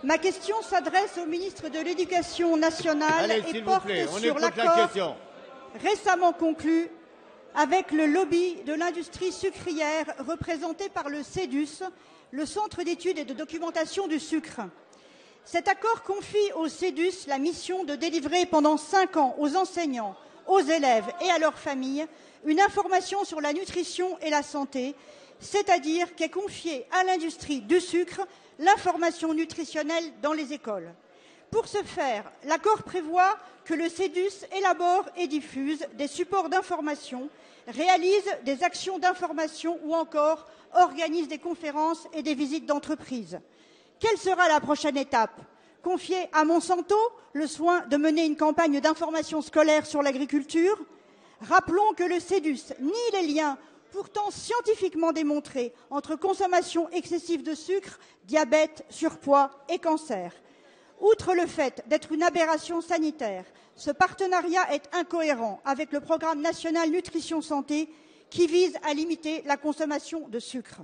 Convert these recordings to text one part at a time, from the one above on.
Ma question s'adresse au ministre de l'Éducation nationale et porte sur l'accord récemment conclu avec le lobby de l'industrie sucrière représenté par le CEDUS, le Centre d'études et de documentation du sucre. Cet accord confie au CEDUS la mission de délivrer pendant 5 ans aux enseignants, aux élèves et à leurs familles une information sur la nutrition et la santé, c'est-à-dire qu'est confiée à l'industrie du sucre l'information nutritionnelle dans les écoles. Pour ce faire, l'accord prévoit que le CEDUS élabore et diffuse des supports d'information, réalise des actions d'information ou encore organise des conférences et des visites d'entreprise. Quelle sera la prochaine étape? Confier à Monsanto le soin de mener une campagne d'information scolaire sur l'agriculture? Rappelons que le CEDUS nie les liens pourtant scientifiquement démontrés entre consommation excessive de sucre, diabète, surpoids et cancer. Outre le fait d'être une aberration sanitaire, ce partenariat est incohérent avec le programme national nutrition santé qui vise à limiter la consommation de sucre.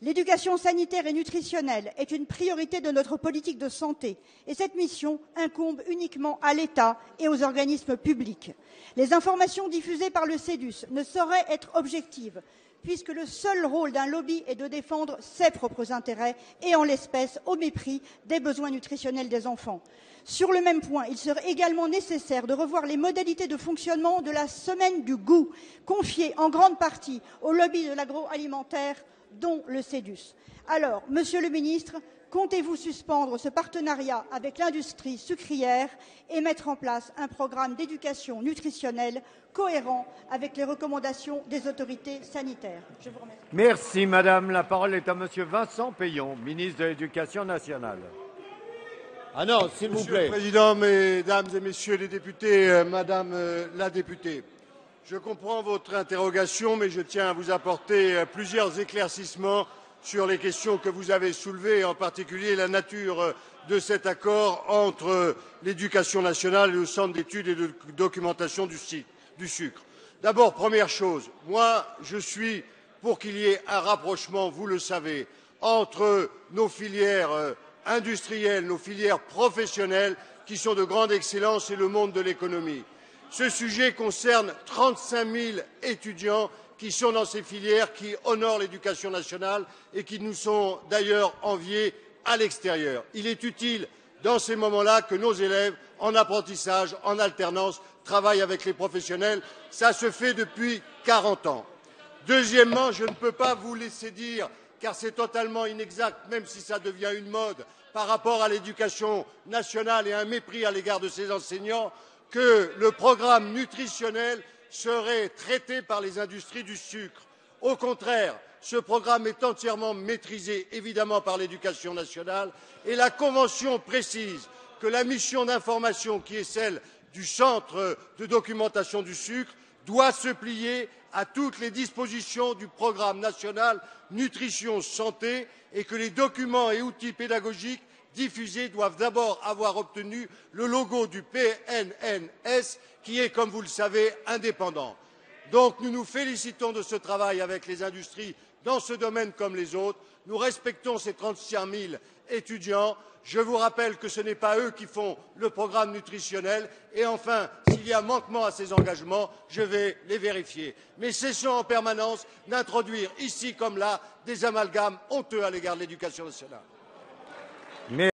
L'éducation sanitaire et nutritionnelle est une priorité de notre politique de santé et cette mission incombe uniquement à l'État et aux organismes publics. Les informations diffusées par le CEDUS ne sauraient être objectives puisque le seul rôle d'un lobby est de défendre ses propres intérêts et en l'espèce au mépris des besoins nutritionnels des enfants. Sur le même point, il serait également nécessaire de revoir les modalités de fonctionnement de la semaine du goût, confiée en grande partie au lobby de l'agroalimentaire, dont le CEDUS. Alors, Monsieur le Ministre, comptez-vous suspendre ce partenariat avec l'industrie sucrière et mettre en place un programme d'éducation nutritionnelle cohérent avec les recommandations des autorités sanitaires? Je vous remercie. Merci, Madame. La parole est à Monsieur Vincent Peillon, ministre de l'Éducation nationale. Ah non, s'il vous plaît. Monsieur le Président, Mesdames et Messieurs les députés, Madame la députée, je comprends votre interrogation, mais je tiens à vous apporter plusieurs éclaircissements sur les questions que vous avez soulevées, en particulier la nature de cet accord entre l'Éducation nationale et le Centre d'études et de documentation du sucre. D'abord, première chose, moi je suis pour qu'il y ait un rapprochement, vous le savez, entre nos filières industrielles, nos filières professionnelles qui sont de grande excellence et le monde de l'économie. Ce sujet concerne 35 000 étudiants qui sont dans ces filières, qui honorent l'éducation nationale et qui nous sont d'ailleurs enviés à l'extérieur. Il est utile, dans ces moments-là, que nos élèves, en apprentissage, en alternance, travaillent avec les professionnels. Ça se fait depuis 40 ans. Deuxièmement, je ne peux pas vous laisser dire, car c'est totalement inexact, même si ça devient une mode, par rapport à l'éducation nationale et un mépris à l'égard de ses enseignants, que le programme nutritionnel serait traité par les industries du sucre. Au contraire, ce programme est entièrement maîtrisé, évidemment, par l'éducation nationale et la Convention précise que la mission d'information, qui est celle du Centre de documentation du sucre, doit se plier à toutes les dispositions du programme national nutrition santé et que les documents et outils pédagogiques diffusés doivent d'abord avoir obtenu le logo du PNNS, qui est, comme vous le savez, indépendant. Donc nous nous félicitons de ce travail avec les industries dans ce domaine comme les autres. Nous respectons ces 35 000 étudiants. Je vous rappelle que ce n'est pas eux qui font le programme nutritionnel. Et enfin, s'il y a manquement à ces engagements, je vais les vérifier. Mais cessons en permanence d'introduire ici comme là des amalgames honteux à l'égard de l'éducation nationale.